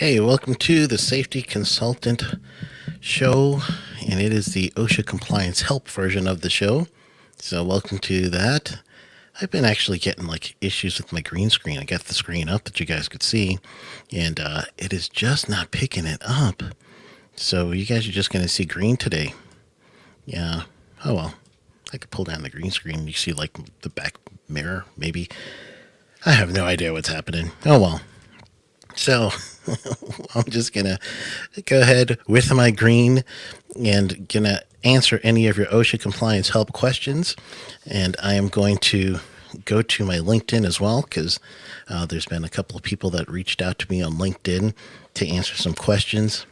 Hey, welcome to the Safety Consultant Show, and it is the OSHA Compliance Help version of the show. So, welcome to that. I've been actually getting issues with my green screen. I got the screen up that you guys could see, and it is just not picking it up. So, you guys are just going to see green today. Yeah. Oh well. I could pull down the green screen. You see the back mirror, maybe. I have no idea what's happening. Oh well. So I'm just going to go ahead with my green and going to answer any of your OSHA compliance help questions. And I am going to go to my LinkedIn as well, because there's been a couple of people that reached out to me on LinkedIn to answer some questions.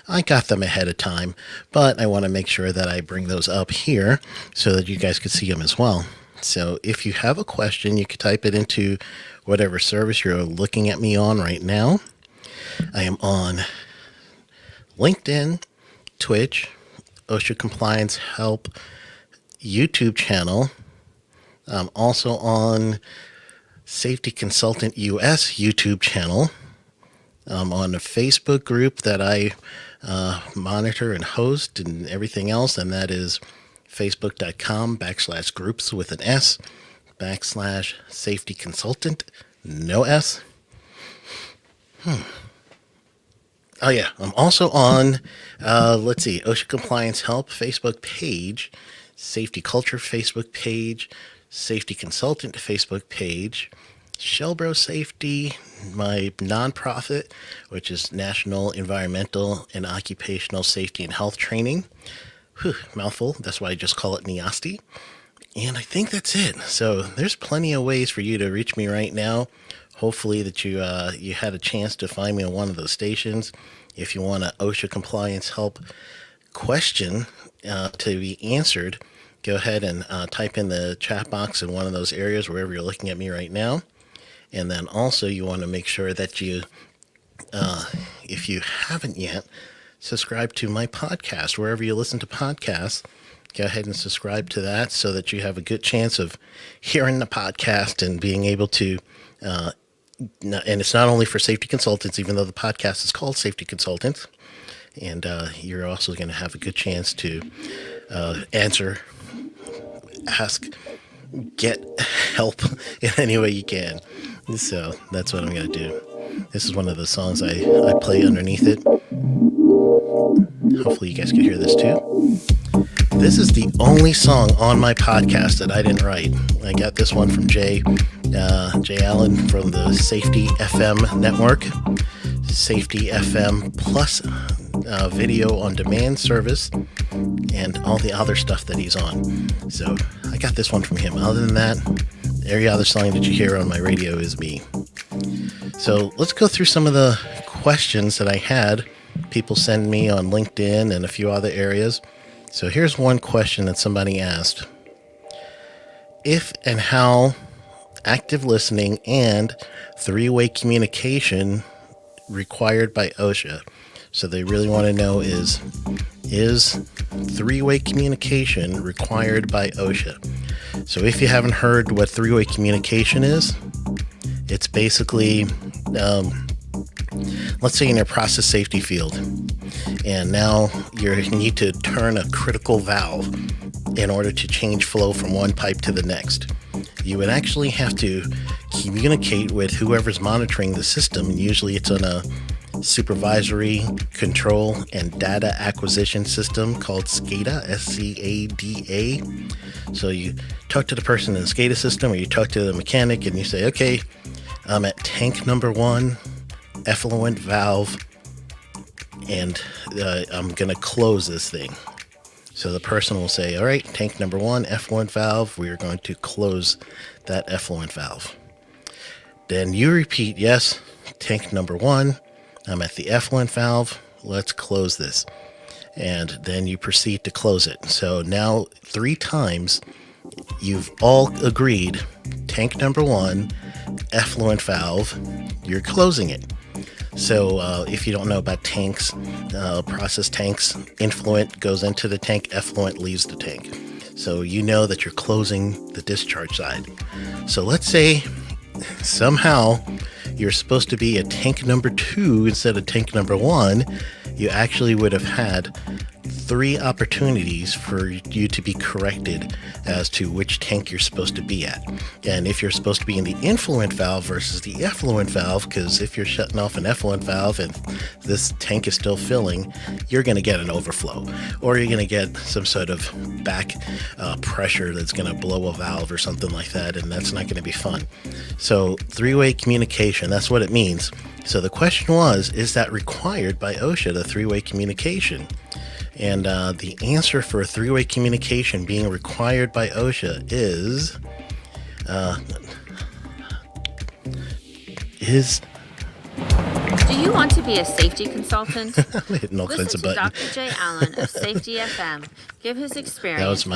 I got them ahead of time, but I want to make sure that I bring those up here so that you guys could see them as well. So if you have a question, you can type it into whatever service you're looking at me on right now. I am on LinkedIn, Twitch, OSHA Compliance Help YouTube channel. I'm also on Safety Consultant US YouTube channel. I'm on a Facebook group that I monitor and host and everything else, and that is facebook.com/groups with an S /safety consultant, no S. Oh yeah, I'm also on, OSHA Compliance Help Facebook page, Safety Culture Facebook page, Safety Consultant Facebook page, Shellbro Safety, my nonprofit, which is National Environmental and Occupational Safety and Health Training. Whew, mouthful. That's why I just call it NEOSTI. And I think that's it. So there's plenty of ways for you to reach me right now. Hopefully that you had a chance to find me on one of those stations. If you want an OSHA compliance help question to be answered, go ahead and type in the chat box in one of those areas wherever you're looking at me right now. And then also you want to make sure that you, if you haven't yet, subscribe to my podcast wherever you listen to podcasts. Go ahead and subscribe to that so that you have a good chance of hearing the podcast and being able to, and it's not only for safety consultants, even though the podcast is called Safety Consultants, and you're also going to have a good chance to answer, ask, get help in any way you can. So that's what I'm going to do. This is one of the songs I play underneath it. Hopefully you guys can hear this too. This is the only song on my podcast that I didn't write. I got this one from Jay Allen from the Safety FM network, Safety FM Plus video on demand service, and all the other stuff that he's on. So I got this one from him. Other than that, every other song that you hear on my radio is me. So let's go through some of the questions that I had people send me on LinkedIn and a few other areas. So here's one question that somebody asked. If and how active listening and three-way communication required by OSHA? So they really want to know is three-way communication required by OSHA? So if you haven't heard what three-way communication is, it's basically, let's say in your process safety field, and now you need to turn a critical valve in order to change flow from one pipe to the next. You would actually have to communicate with whoever's monitoring the system. Usually it's on a supervisory control and data acquisition system called SCADA, SCADA. So you talk to the person in the SCADA system, or you talk to the mechanic and you say, okay, I'm at tank number 1, effluent valve, and I'm going to close this thing. So the person will say, all right, tank number 1, effluent valve, we are going to close that effluent valve. Then you repeat, yes, tank number 1, I'm at the effluent valve, let's close this. And then you proceed to close it. So now 3 times you've all agreed, tank number 1, effluent valve, you're closing it. So if you don't know about tanks, process tanks, influent goes into the tank, effluent leaves the tank. So you know that you're closing the discharge side. So let's say somehow you're supposed to be a tank number 2 instead of tank number 1, you actually would have had 3 opportunities for you to be corrected as to which tank you're supposed to be at. And if you're supposed to be in the influent valve versus the effluent valve, because if you're shutting off an effluent valve and this tank is still filling, you're going to get an overflow, or you're going to get some sort of back pressure that's going to blow a valve or something like that, and that's not going to be fun. So 3-way communication, that's what it means. So the question was, is that required by OSHA, the 3-way communication? And the answer for 3-way communication being required by OSHA is Do you want to be a safety consultant? I'm hitting all kinds Listen of to buttons. Dr. J. Allen of Safety FM. Give his experience. That was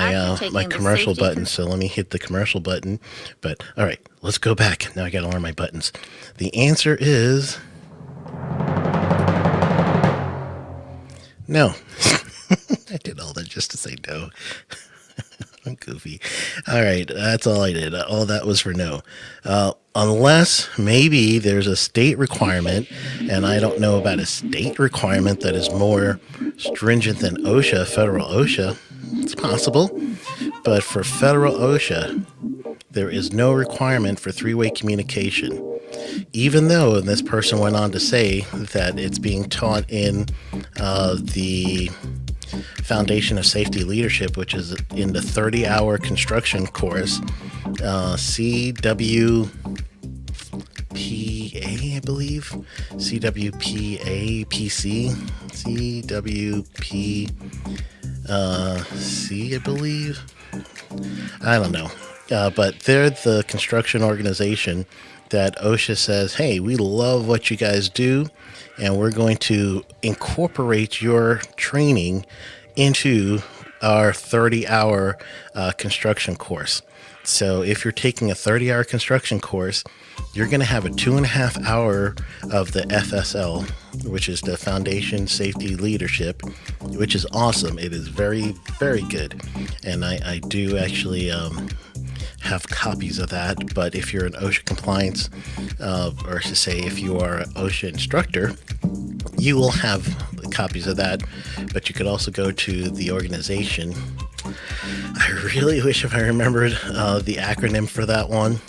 my commercial button, so let me hit the commercial button. But all right, let's go back. Now I got to learn my buttons. The answer is no. I did all that just to say no. I'm goofy. All right, that's all I did. All that was for no. Unless maybe there's a state requirement, and I don't know about a state requirement that is more stringent than OSHA, federal OSHA. It's possible. But for federal OSHA, there is no requirement for 3-way communication. Even though, and this person went on to say that it's being taught in the Foundation of Safety Leadership, which is in the 30-hour construction course, CWPA, I believe, CWPA, PC, CWPC, I believe. I don't know. But they're the construction organization that OSHA says, hey, we love what you guys do, and we're going to incorporate your training into our 30-hour construction course. So if you're taking a 30-hour construction course, you're going to have a 2.5 hour of the FSL, which is the Foundation Safety Leadership, which is awesome. It is very, very good. And I do actually have copies of that. But if you're an OSHA compliance, or to say if you are an OSHA instructor, you will have copies of that. But you could also go to the organization. I really wish if I remembered the acronym for that one.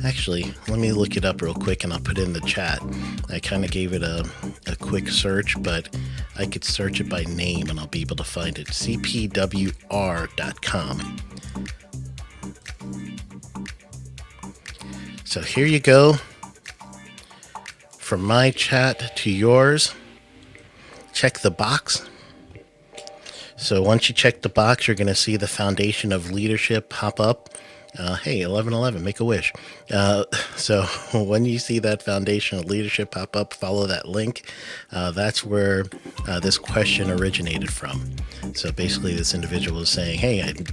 Actually, let me look it up real quick and I'll put it in the chat. I kind of gave it a quick search, but I could search it by name and I'll be able to find it. cpwr.com. So here you go. From my chat to yours, check the box. So once you check the box, you're going to see the Foundation of Leadership pop up. Hey, 1111, make a wish. So when you see that Foundation of Leadership pop up, follow that link. That's where this question originated from. So basically this individual is saying, hey, I've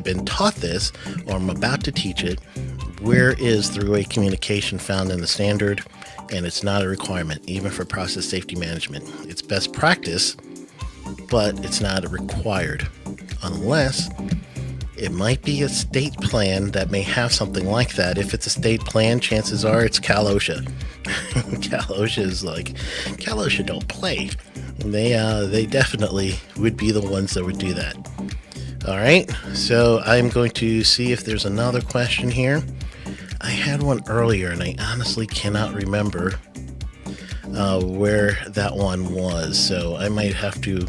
been taught this, or I'm about to teach it. Where is 3-way communication found in the standard? And it's not a requirement, even for process safety management. It's best practice, but it's not required, unless it might be a state plan that may have something like that. If it's a state plan, chances are it's Cal OSHA. Cal OSHA is like, Cal OSHA don't play. They definitely would be the ones that would do that. All right, so I'm going to see if there's another question here. I had one earlier, and I honestly cannot remember where that one was. So I might have to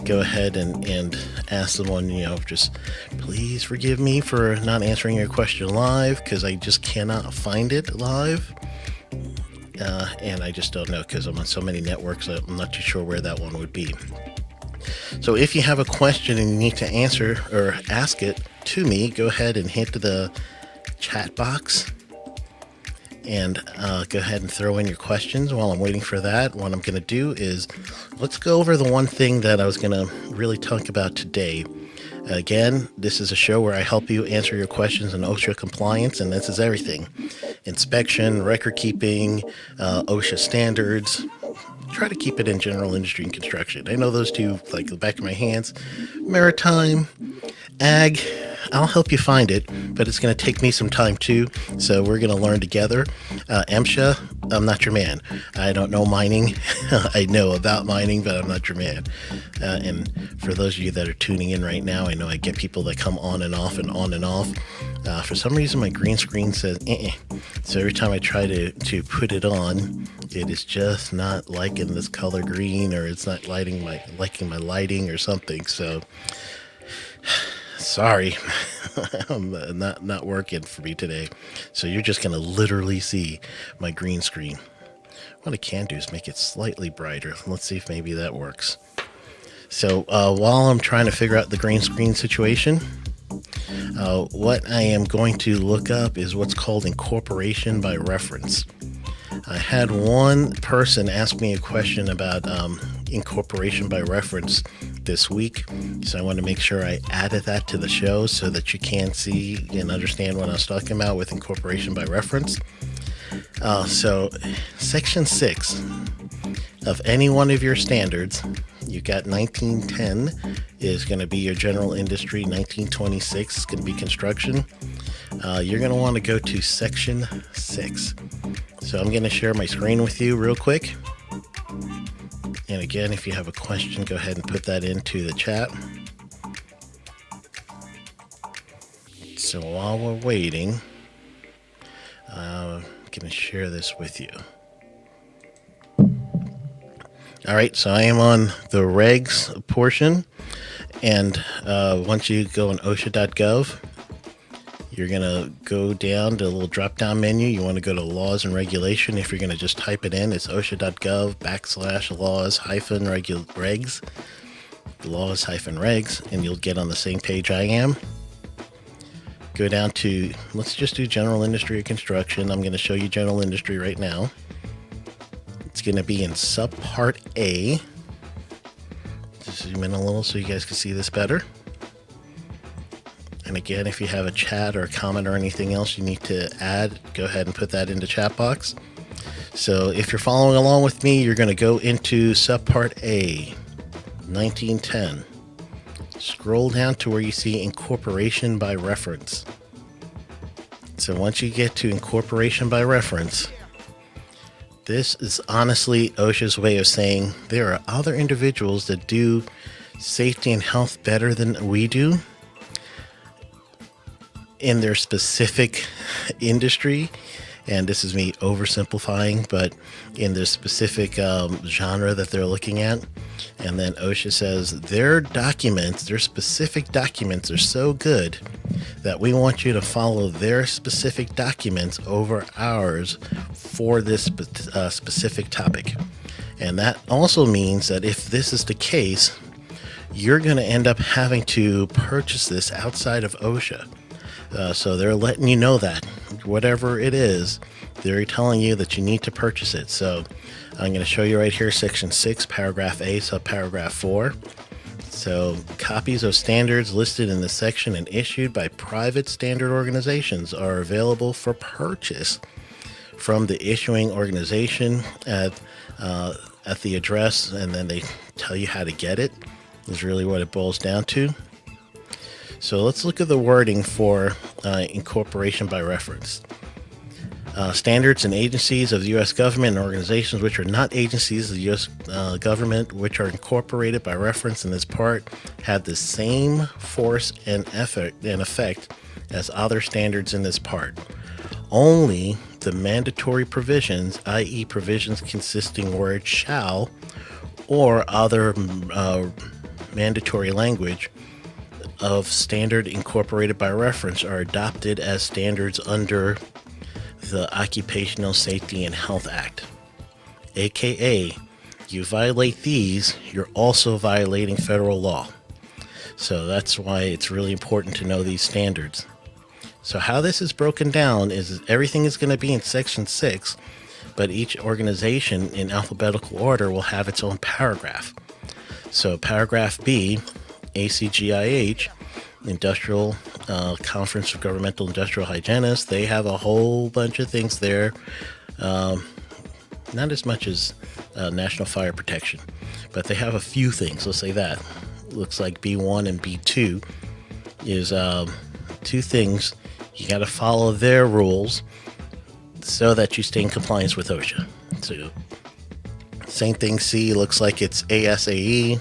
go ahead and ask someone, just please forgive me for not answering your question live, because I just cannot find it live. And I just don't know, because I'm on so many networks, I'm not too sure where that one would be. So if you have a question and you need to answer or ask it to me, go ahead and hit the chat box and go ahead and throw in your questions. While I'm waiting for that, what I'm going to do is let's go over the one thing that I was going to really talk about today. Again, this is a show where I help you answer your questions in OSHA compliance, and this is everything: inspection, record keeping, OSHA standards. Try to keep it in general industry and construction. I know those two like the back of my hands. Maritime, ag, I'll help you find it, but it's going to take me some time too. So we're going to learn together. MSHA, I'm not your man. I don't know mining. I know about mining, but I'm not your man. And for those of you that are tuning in right now, I know I get people that come on and off and on and off. For some reason, my green screen says, So every time I try to put it on, it is just not liking this color green, or it's not liking my lighting or something. So sorry, I'm not working for me today. So you're just gonna literally see my green screen. What I can do is make it slightly brighter. Let's see if maybe that works. So while I'm trying to figure out the green screen situation, what I am going to look up is what's called incorporation by reference. I had one person ask me a question about incorporation by reference this week, so I want to make sure I added that to the show so that you can see and understand what I was talking about with incorporation by reference. So section 6 of any one of your standards, you got 1910 is going to be your general industry, 1926 is going to be construction. You're going to want to go to section 6. So I'm going to share my screen with you real quick. And again, if you have a question, go ahead and put that into the chat. So while we're waiting, I'm going to share this with you. All right, so I am on the regs portion. And once you go on OSHA.gov, you're going to go down to the little drop-down menu. You want to go to laws and regulation. If you're going to just type it in, it's OSHA.gov/laws-regs, laws-regs, and you'll get on the same page I am. Go down to, let's just do general industry or construction. I'm going to show you general industry right now. It's going to be in subpart A. Just zoom in a little so you guys can see this better. And again, if you have a chat or a comment or anything else you need to add, go ahead and put that in the chat box. So if you're following along with me, you're going to go into subpart A, 1910. Scroll down to where you see incorporation by reference. So once you get to incorporation by reference, this is honestly OSHA's way of saying there are other individuals that do safety and health better than we do in their specific industry. And this is me oversimplifying, but in their specific genre that they're looking at. And then OSHA says their documents, their specific documents are so good that we want you to follow their specific documents over ours for this specific topic. And that also means that if this is the case, you're going to end up having to purchase this outside of OSHA. So they're letting you know that whatever it is, they're telling you that you need to purchase it. So I'm going to show you right here, section 6, paragraph A, subparagraph 4. So copies of standards listed in this section and issued by private standard organizations are available for purchase from the issuing organization at the address, and then they tell you how to get it, is really what it boils down to. So let's look at the wording for incorporation by reference. Standards and agencies of the U.S. government and organizations which are not agencies of the U.S. government which are incorporated by reference in this part have the same force and effect as other standards in this part. Only the mandatory provisions, i.e. provisions consisting word shall or other mandatory language of standard incorporated by reference are adopted as standards under the Occupational Safety and Health Act. AKA, you violate these, you're also violating federal law. So that's why it's really important to know these standards. So how this is broken down is everything is going to be in section 6, but each organization in alphabetical order will have its own paragraph. So paragraph B, ACGIH, Industrial Conference of Governmental Industrial Hygienists, they have a whole bunch of things there. Not as much as National Fire Protection, but they have a few things. Let's say that. Looks like B1 and B2 is two things. You got to follow their rules so that you stay in compliance with OSHA. So same thing, C looks like it's ASAE,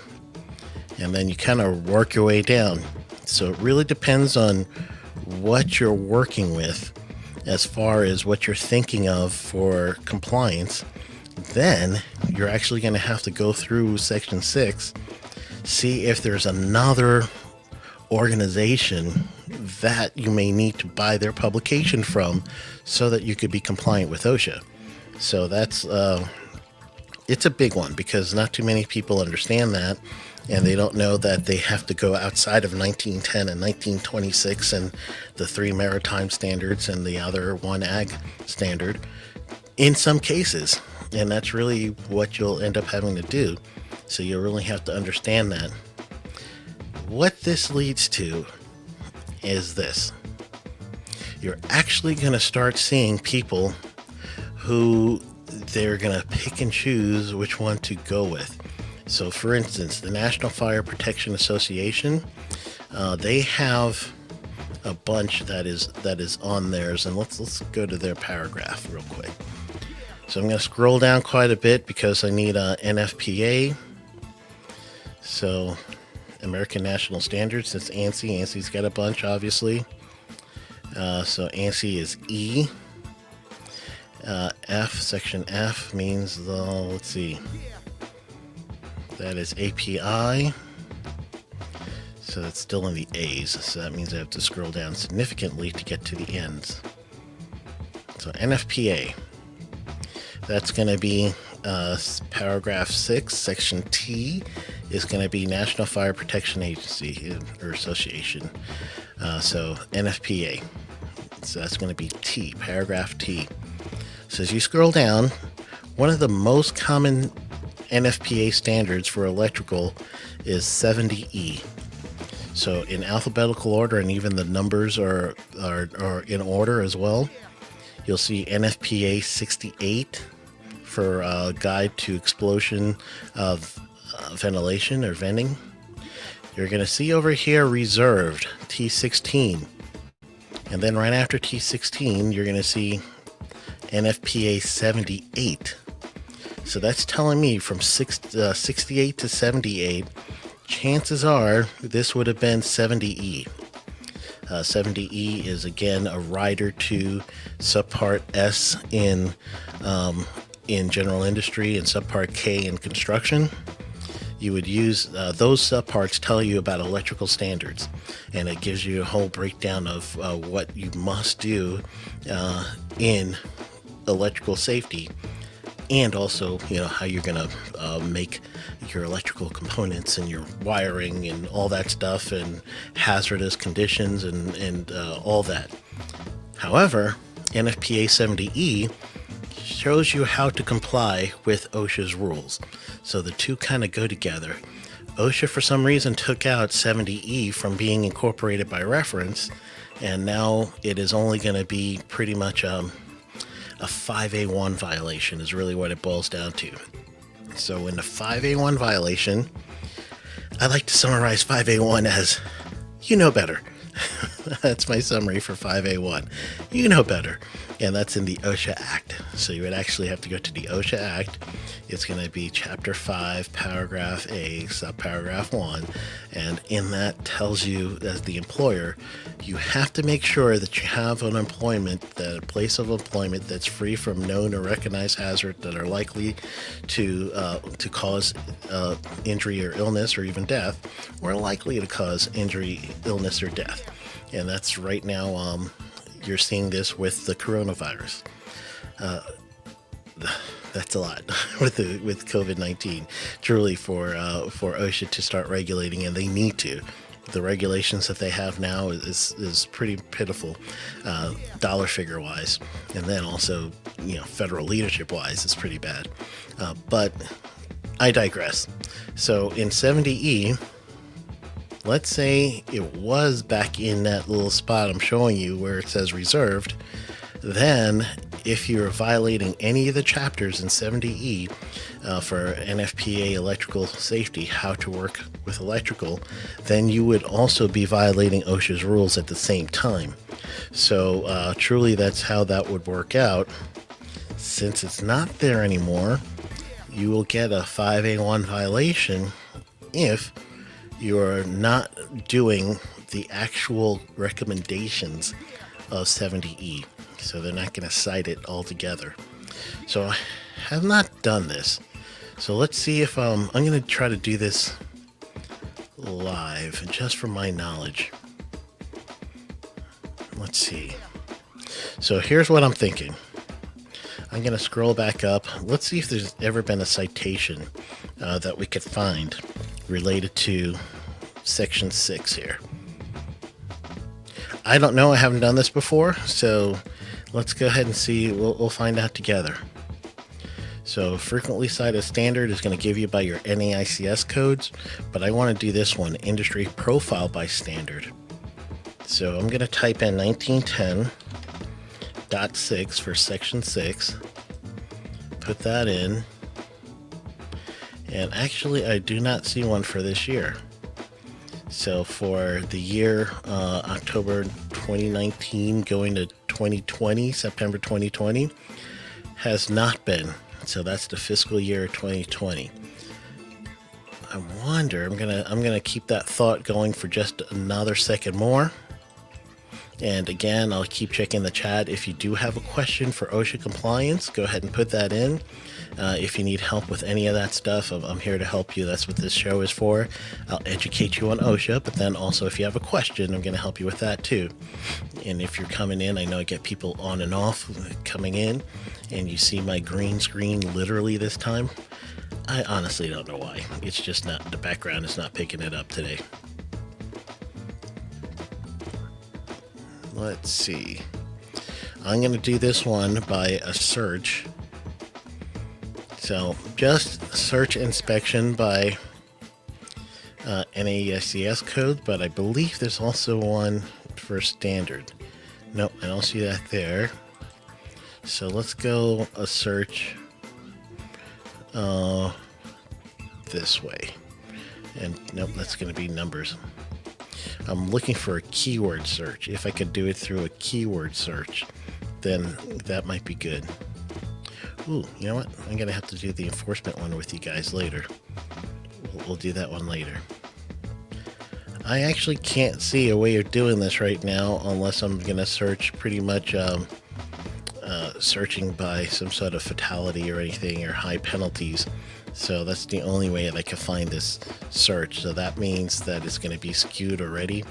and then you kind of work your way down. So it really depends on what you're working with as far as what you're thinking of for compliance. Then you're actually going to have to go through Section 6, see if there's another organization that you may need to buy their publication from so that you could be compliant with OSHA. So that's it's a big one because not too many people understand that, and they don't know that they have to go outside of 1910 and 1926 and the 3 maritime standards and the other 1 ag standard in some cases. And that's really what you'll end up having to do. So you really have to understand that. What this leads to is this. You're actually going to start seeing people who they're going to pick and choose which one to go with. So for instance, the National Fire Protection Association, they have a bunch that is on theirs, and let's go to their paragraph real quick. So I'm going to scroll down quite a bit because I need a NFPA. So American National Standards, that's ANSI. ANSI's got a bunch, obviously. So ANSI is E. F, section F means let's see. That is API. So that's still in the A's. So that means I have to scroll down significantly to get to the ends. So NFPA. That's going to be paragraph 6, section T is going to be National Fire Protection Agency or Association. So NFPA. So that's going to be T, paragraph T. So as you scroll down, one of the most common NFPA standards for electrical is 70E. So in alphabetical order, and even the numbers are in order as well. You'll see NFPA 68 for Guide to Explosion of Ventilation or Venting. You're going to see over here Reserved, T16. And then right after T16, you're going to see NFPA 78. So that's telling me from 68 to 78, chances are this would have been 70E. 70E is again a rider to subpart S in general industry and subpart K in construction. You would use those subparts tell you about electrical standards, and it gives you a whole breakdown of what you must do in electrical safety, and also how you're going to make your electrical components and your wiring and all that stuff, and hazardous conditions and all that. However, NFPA 70E shows you how to comply with OSHA's rules. So the two kind of go together. OSHA for some reason took out 70E from being incorporated by reference, and now it is only going to be pretty much a 5A1 violation is really what it boils down to. So in the 5A1 violation, I like to summarize 5A1 as, you know better. That's my summary for 5A1. You know better. And that's in the OSHA Act. So you would actually have to go to the OSHA Act. It's going to be Chapter 5, Paragraph A, Subparagraph 1. And in that tells you, as the employer, you have to make sure that you have an employment, that a place of employment that's free from known or recognized hazards that are likely to cause injury or illness or even death, or likely to cause injury, illness, or death. And that's right now, you're seeing this with the coronavirus. That's a lot with COVID-19. Truly, for OSHA to start regulating, and they need to. The regulations that they have now is pretty pitiful, dollar figure wise, and then also federal leadership wise, it's pretty bad. But I digress. So in 70E. Let's say it was back in that little spot I'm showing you where it says reserved, then if you're violating any of the chapters in 70E for NFPA electrical safety, how to work with electrical, then you would also be violating OSHA's rules at the same time. So truly that's how that would work out. Since it's not there anymore, you will get a 5A1 violation if you're not doing the actual recommendations of 70E. So they're not going to cite it altogether. So I have not done this. So let's see if I'm going to try to do this live, just for my knowledge. Let's see. So here's what I'm thinking. I'm going to scroll back up. Let's see if there's ever been a citation that we could find related to Section 6 here. I don't know. I haven't done this before, so let's go ahead and see. We'll find out together. So frequently cited standard is going to give you by your NAICS codes, but I want to do this one, industry profile by standard. So I'm going to type in 1910.6 for Section 6, put that in, and actually I do not see one for this year. So for the year October 2019 going to 2020, September 2020, has not been. So that's the fiscal year 2020. I wonder, I'm gonna keep that thought going for just another second more. And again, I'll keep checking the chat. If you do have a question for OSHA compliance, go ahead and put that in. If you need help with any of that stuff, I'm here to help you. That's what this show is for. I'll educate you on OSHA, but then also if you have a question, I'm going to help you with that too. And if you're coming in, I know I get people on and off coming in, and you see my green screen literally this time. I honestly don't know why. It's just not, the background is not picking it up today. Let's see. I'm going to do this one by a search. So just search inspection by NAICS code, but I believe there's also one for standard. Nope, I don't see that there. So let's go a search this way. And nope, that's going to be numbers. I'm looking for a keyword search. If I could do it through a keyword search, then that might be good. Ooh, you know what? I'm going to have to do the enforcement one with you guys later. We'll do that one later. I actually can't see a way of doing this right now unless I'm going to search pretty much searching by some sort of fatality or anything or high penalties. So that's the only way that I can find this search. So that means that it's going to be skewed already.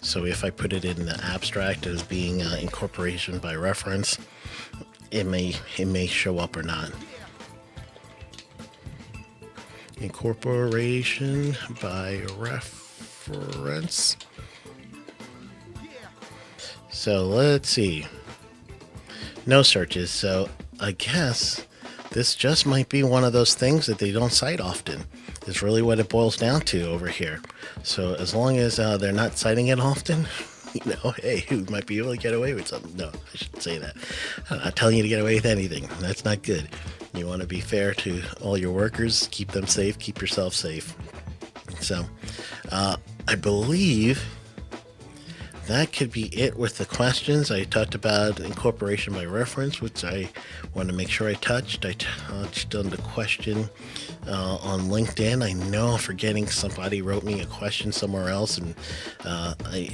So if I put it in the abstract as being incorporation by reference, it may show up or not. Incorporation by reference. So let's see. No searches. So I guess this just might be one of those things that they don't cite often. Is really what it boils down to over here. So as long as they're not citing it often, you know, hey, who might be able to get away with something? No, I shouldn't say that. I'm not telling you to get away with anything. That's not good. You want to be fair to all your workers, keep them safe, keep yourself safe. So I believe that could be it with the questions. I talked about incorporation by reference, which I want to make sure I touched. I touched on the question on LinkedIn. I know I'm forgetting, somebody wrote me a question somewhere else, and I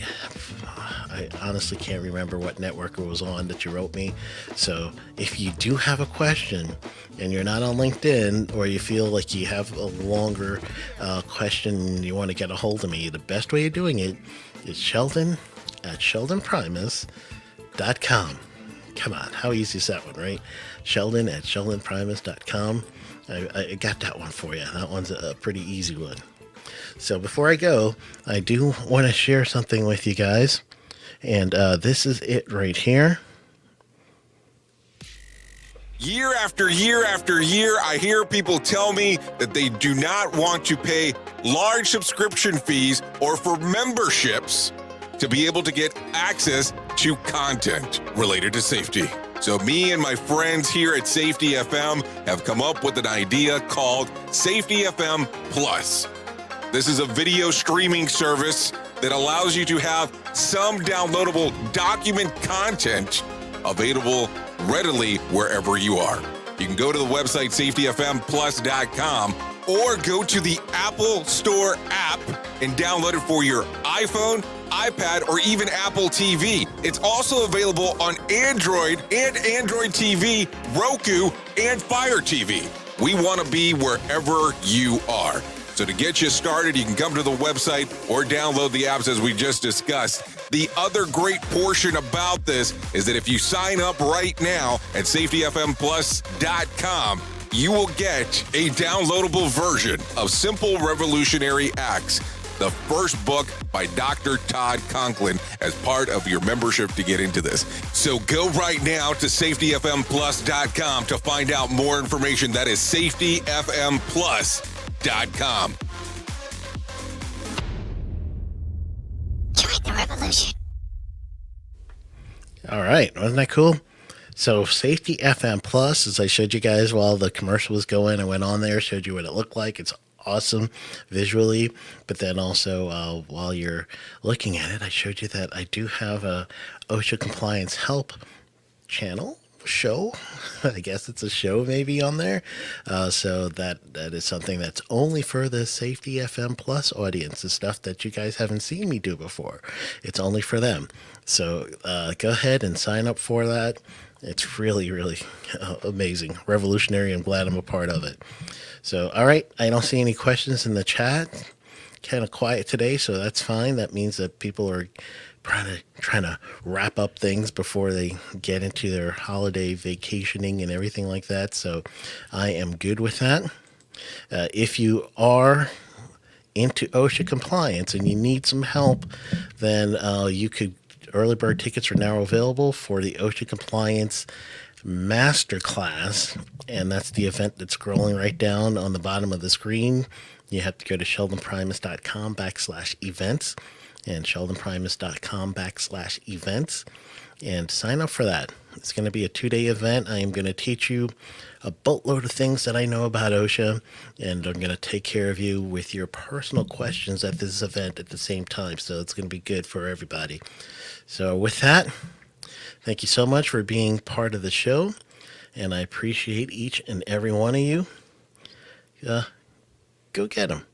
honestly can't remember what network it was on that you wrote me. So if you do have a question and you're not on LinkedIn, or you feel like you have a longer question and you want to get a hold of me, the best way of doing it is Sheldon@SheldonPrimus.com. Come on, how easy is that one, right? Sheldon@SheldonPrimus.com. I got that one for you. That one's a pretty easy one. So before I go, I do want to share something with you guys. And this is it right here. Year after year after year, I hear people tell me that they do not want to pay large subscription fees or for memberships to be able to get access to content related to safety. So me and my friends here at Safety FM have come up with an idea called Safety FM Plus. This is a video streaming service that allows you to have some downloadable document content available readily wherever you are. You can go to the website safetyfmplus.com or go to the Apple Store app and download it for your iPhone, iPad, or even Apple TV. It's also available on Android and Android TV, Roku, and Fire TV. We want to be wherever you are. So to get you started, you can come to the website or download the apps as we just discussed. The other great portion about this is that if you sign up right now at safetyfmplus.com, you will get a downloadable version of Simple Revolutionary Acts, the first book by Dr. Todd Conklin, as part of your membership to get into this. So go right now to safetyfmplus.com to find out more information. That is safetyfmplus.com. Join the revolution. All right. Wasn't that cool? So Safety FM Plus, as I showed you guys while the commercial was going, I went on there, showed you what it looked like. It's awesome visually, but then also while you're looking at it, I showed you that I do have a OSHA compliance help show. I guess it's a show maybe on there. So that is something that's only for the Safety FM Plus audience, the stuff that you guys haven't seen me do before. It's only for them. So go ahead and sign up for that. It's really, really amazing, revolutionary. I'm glad I'm a part of it. So, all right, I don't see any questions in the chat. Kind of quiet today, so that's fine. That means that people are trying to wrap up things before they get into their holiday vacationing and everything like that. So I am good with that. If you are into OSHA compliance and you need some help, then you could. Early bird tickets are now available for the OSHA compliance masterclass, and that's the event that's scrolling right down on the bottom of the screen. You have to go to sheldonprimus.com/events and sheldonprimus.com/events and sign up for that. It's going to be a 2-day event. I am going to teach you a boatload of things that I know about OSHA, and I'm going to take care of you with your personal questions at this event at the same time. So it's going to be good for everybody. So with that, thank you so much for being part of the show, and I appreciate each and every one of you. Go get them.